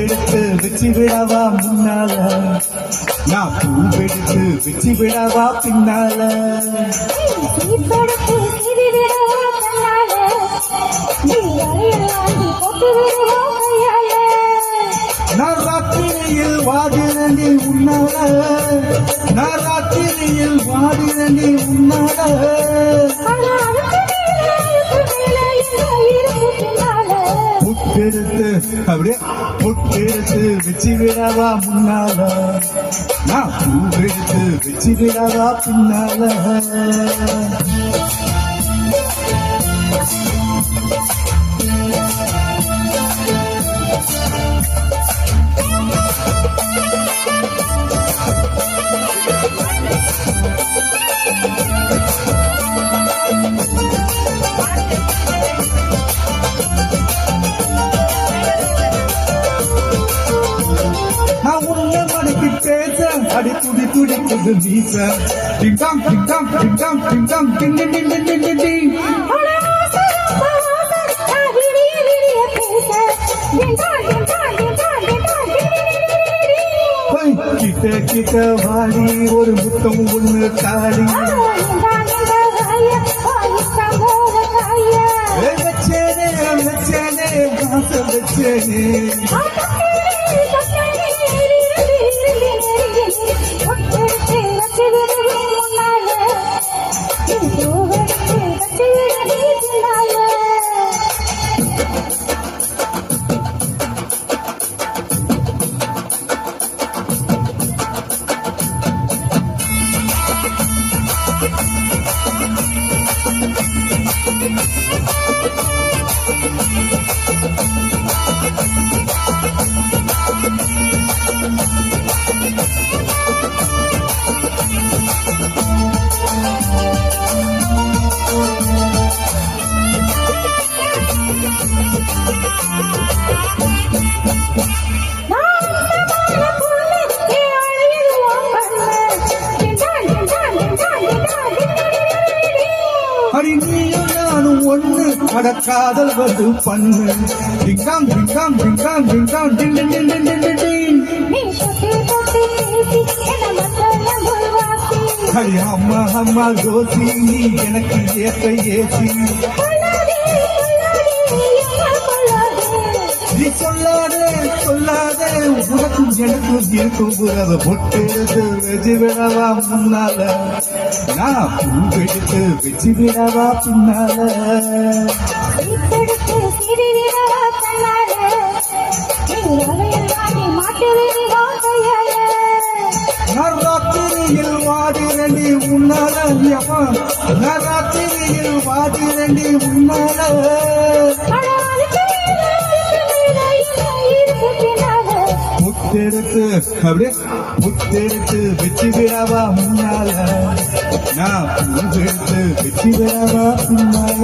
எடுத்து வச்சு விடவா முன்னால, நான் பூவெடுத்து வச்சு விடவா பின்னால. நான் ராத்திரியில் வாடினி உன்னால, நான் ராத்திரியில் வாடினி உன்னால. புட்டெடுத்து அப்படியே புட்டெடுத்து வச்சு விடவா முன்னால, நான் பூவெடுத்து வச்சு விடவா பின்னால. அடி துடி துடிக்குது வீச, டிங்காம் டிங்காம் டிங்காம் டிங்காம் டிங் டிங் டிங் டிங் டிங் டிங். கிட்ட கிட்ட வாடி ஒரு முத்தம் ஒண்ணு தாடி. வச்சேனே வச்சேனே வாசம் வச்சேனே. காதல் வந்து பண்ணு டிங்காம் டிங்காம் டிங்காம் டிங்காம் டிங் டிங் டிங் டிங் டிங் டிங். அடி அம்மா அம்மா ஜோசி, நீ எனக்கு ஏற்ற ஏசி. நீ சொல்லாதே சொல்லாதே, உனக்கும் எனக்கும் இருக்கும் உறவு. பொட்டெடுத்து வச்சு விடவா முன்னால, நான் பூவெடுத்து வச்சு விடவா பின்னால. நான் ராத்திரியில் வாடினி உன்னால, நான் ராத்திரியில் வாடினி உன்னால. முத்தெடுத்து அப்படியே முத்தெடுத்து வச்சு விடவா முன்னால, நான் பூவெடுத்து வச்சு விடவா பின்னால.